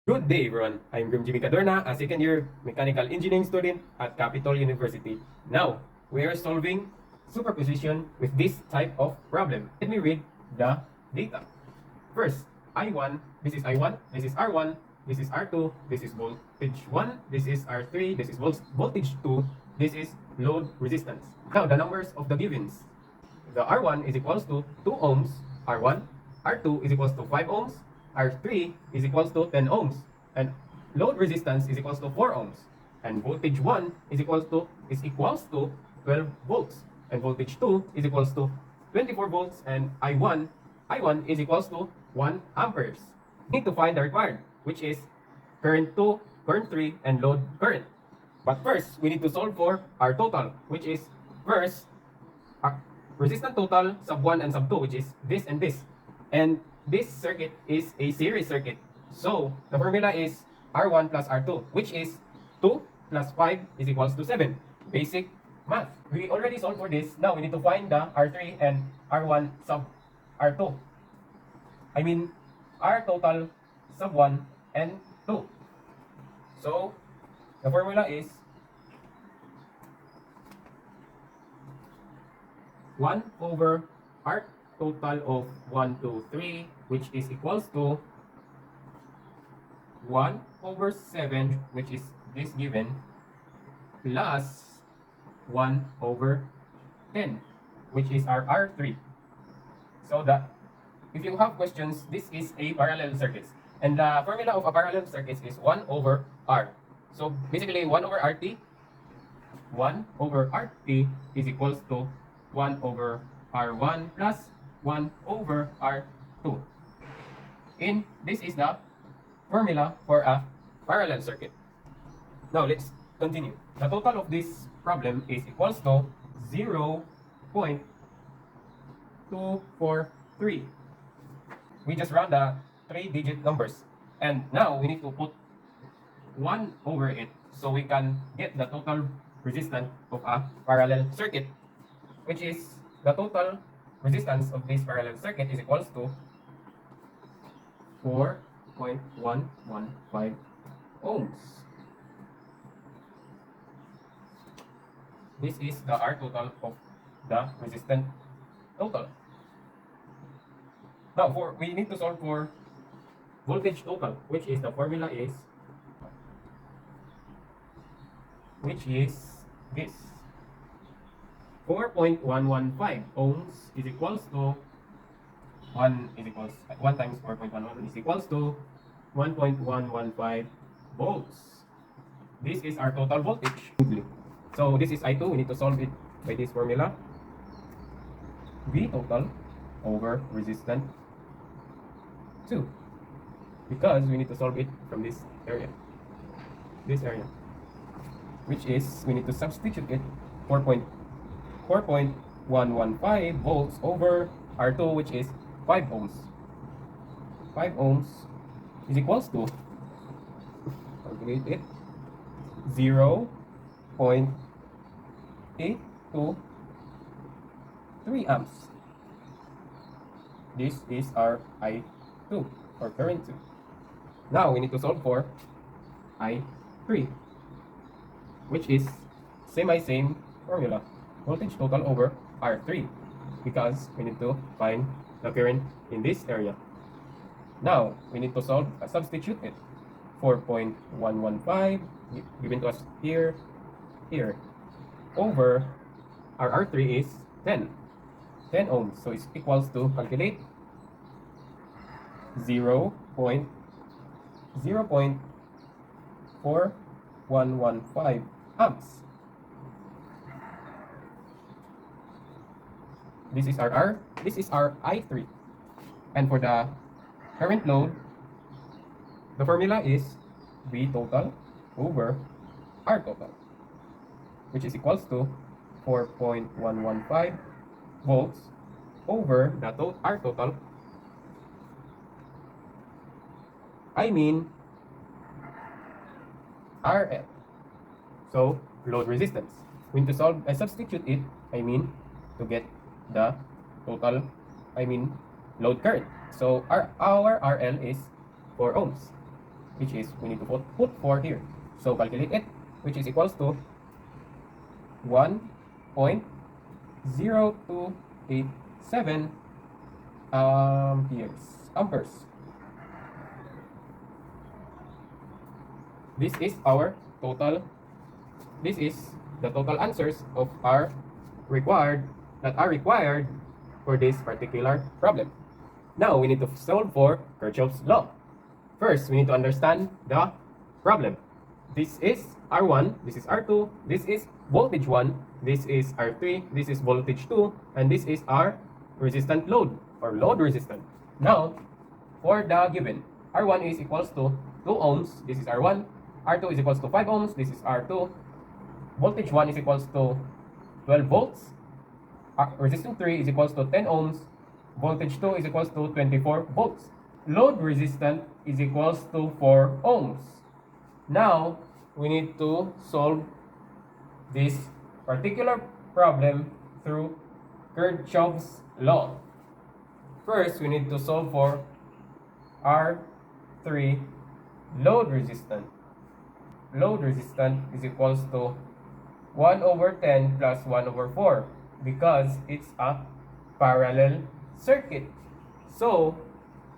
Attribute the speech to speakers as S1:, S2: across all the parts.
S1: Good day everyone, I'm Jimmy Cadorna, a second year mechanical engineering student at Capital University. Now, we are solving superposition with this type of problem. Let me read the data. First, I1, this is I1, this is R1, this is R2, this is voltage 1, this is R3, this is voltage 2, this is load resistance. Now, the numbers of the givens. The R1 is equals to 2 ohms, R1, R2 is equals to 5 ohms, R3 is equals to 10 ohms, and load resistance is equals to 4 ohms, and voltage 1 is equals to 12 volts, and voltage 2 is equals to 24 volts, and I1 is equals to 1 amperes. We need to find the required, which is current 2, current 3, and load current. But first, we need to solve for our total, which is first resistance total sub 1 and sub 2, which is this and this. And this circuit is a series circuit. So the formula is R1 plus R2, which is 2 plus 5 is equals to 7. Basic math. We already solved for this. Now we need to find the R3 and R1 sub R2. I mean R total sub 1 and 2. So the formula is 1 over R total of 1, 2, 3, which is equals to 1 over 7, which is this given, plus 1 over 10, which is our R3. So that if you have questions, this is a parallel circuit. And the formula of a parallel circuit is 1 over R. So basically 1 over RT is equals to 1 over R1 plus 1 over R2. This is the formula for a parallel circuit. Now let's continue. The total of this problem is equals to 0.243. We just round the 3-digit numbers. And now we need to put 1 over it so we can get the total resistance of a parallel circuit, which is the total resistance of this parallel circuit is equals to 4.115 ohms. This is the R total of the resistance total. Now we need to solve for voltage total, which is the formula is this. 4.115 ohms is equals to 1 times 4.11 is equals to 1.115 volts. This is our total voltage. So this is I2. We need to solve it by this formula. V total over resistance 2, because we need to solve it from this area, which is we need to substitute it 4.115 volts over R2, which is 5 ohms. 5 ohms is equals to, calculate it, 0.823 amps. This is our I2, or current 2. Now we need to solve for I3, which is same formula. Voltage total over R3, because we need to find the current in this area. Now we need to substitute it. 4.115 given to us here over our R3 is 10 ohms, so it's equals to, calculate, 0.4115 amps. This is our R, this is our I3. And for the current load, the formula is V total over R total, which is equals to 4.115 volts over the R total. I mean RL. So load resistance. We need to substitute it, to get the total, load current. So our RL is 4 ohms. which is we need to put 4 here. So calculate it, which is equals to 1.0287 amperes. This is our total. This is the total answers of our that are required for this particular problem. Now we need to solve for Kirchhoff's law. First, we need to understand the problem. This is R1, this is R2, this is voltage 1, this is R3, this is voltage 2, and this is our resistant load or load resistant. Now, for the given, R1 is equals to 2 ohms, this is R1, R2 is equals to 5 ohms, this is R2, voltage 1 is equals to 12 volts, resistance 3 is equals to 10 ohms, voltage 2 is equals to 24 volts. Load resistant is equals to 4 ohms. Now, we need to solve this particular problem through Kirchhoff's law. First, we need to solve for R3 load resistant. Load resistant is equals to 1 over 10 plus 1 over 4 because it's a parallel circuit. So,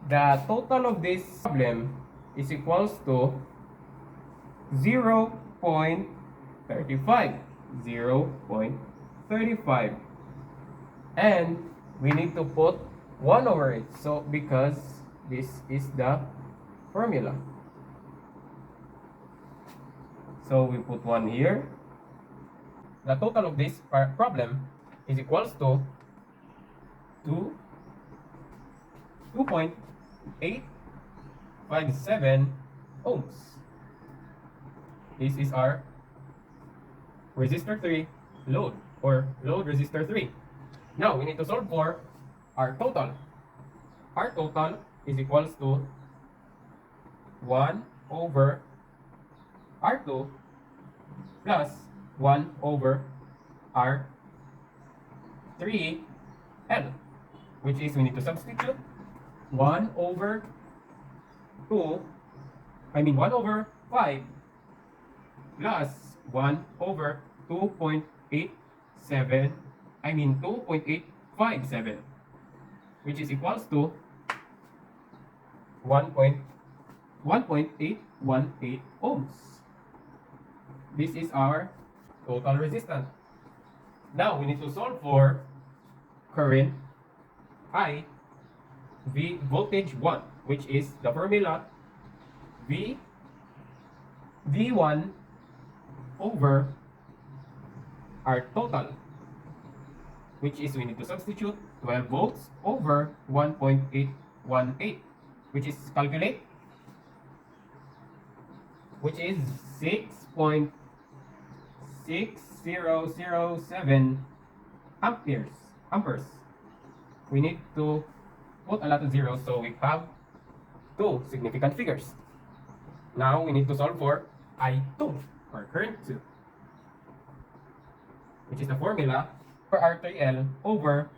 S1: the total of this problem is equals to 0.35. 0.35. And we need to put 1 over it. So, because this is the formula. So, we put 1 here. The total of this problem is equals to 2.857 ohms. This is our resistor 3 load or load resistor 3. Now we need to solve for our total. Our total is equals to 1 over R2 plus 1 over R3L, which is we need to substitute 1 over 1 over 5 plus 1 over 2.857, which is equals to 1.818 ohms. This is our total resistance. Now we need to solve for current I, voltage 1, which is the formula V1 over our total, which is we need to substitute 12 volts over 1.818, which is calculate, which is 6.6007 amperes. We need to put a lot of zeros, so we have two significant figures. Now we need to solve for I2 or current 2, which is the formula for R3L over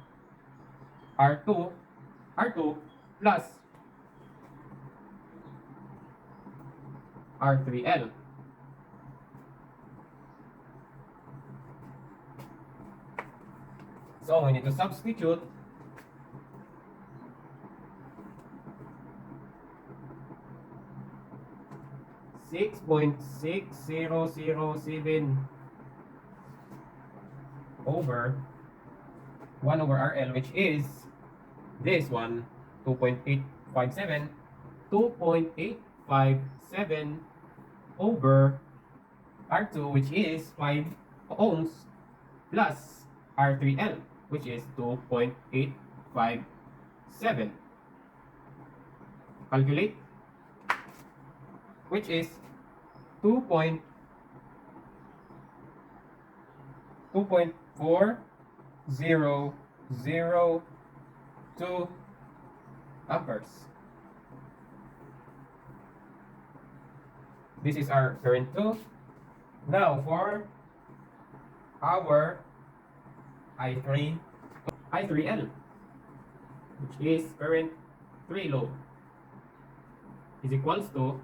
S1: R2 plus R3L. So we need to substitute 6.6007 over 1 over RL, which is this one, 2.857 over R2, which is 5 ohms, plus R3L, which is 2.857. Calculate, which is 2.4002 amperes. This is our current 2. Now for our I3L, which is current 3 load, is equals to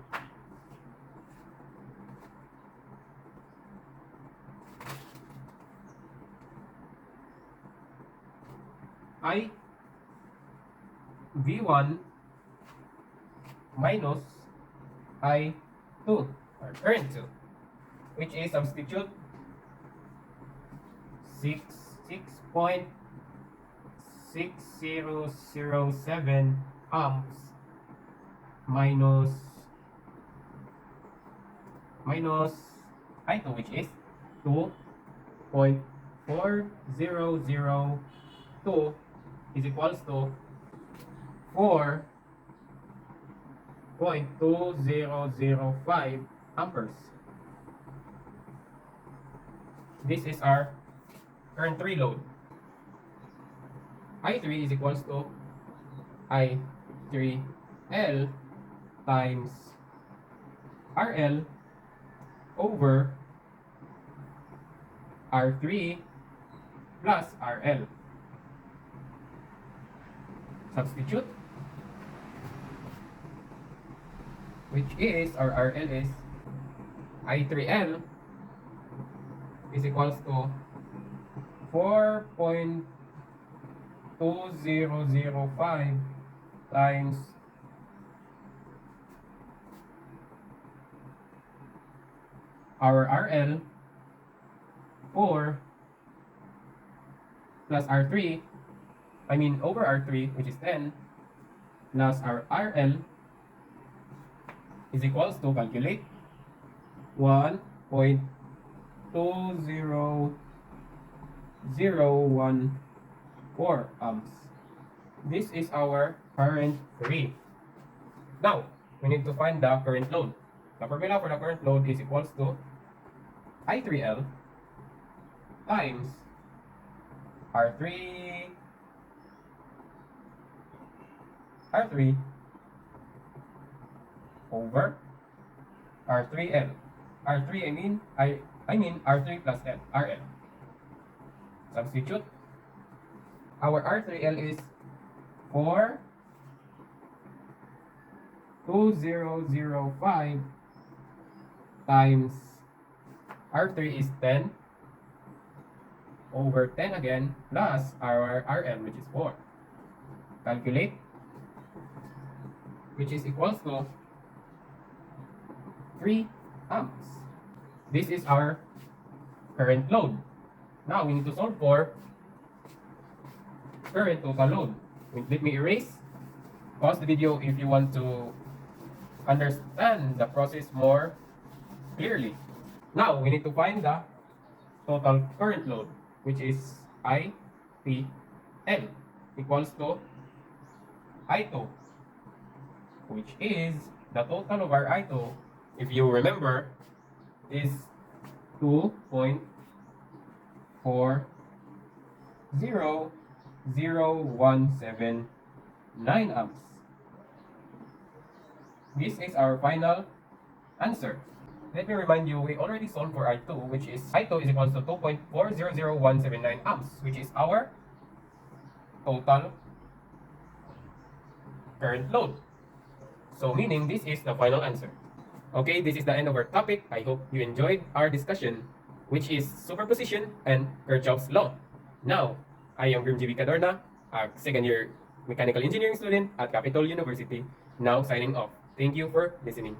S1: I V1 minus I2 or current 2, which is substitute 6.6007 amps minus I2, which is 2.4002 is equals to 4.2005 amperes. This is our current 3 load. I3 is equals to I3L times RL over R3 plus RL. Substitute, which is, our RL is I3L is equals to 4.2005 times our RL 4 plus R3, over R3, which is 10, plus our RL is equals to, calculate, 1.20014 amps. This is our current 3. Now, we need to find the current load. The formula for the current load is equals to I3L times R3 over R3L. R3 R3 plus L, RL. Substitute. Our R3L is 4.2005 times R3 is 10 over 10 again plus our RL, which is 4. Calculate, which is equals to 3 amps. This is our current load. Now we need to solve for current total load. Let me erase. Pause the video if you want to understand the process more clearly. Now we need to find the total current load, which is IPL equals to I2, which is the total of our I2, if you remember, is 2.40017 amps. This is our final answer. Let me remind you, we already solved for I2, which is I2 is equals to 2.400179 amps, which is our total current load. So meaning this is the final answer. Okay, this is the end of our topic. I hope you enjoyed our discussion, which is superposition and Kirchhoff's law. Now, I am Baka, a second year mechanical engineering student at Capitol University, now signing off. Thank you for listening.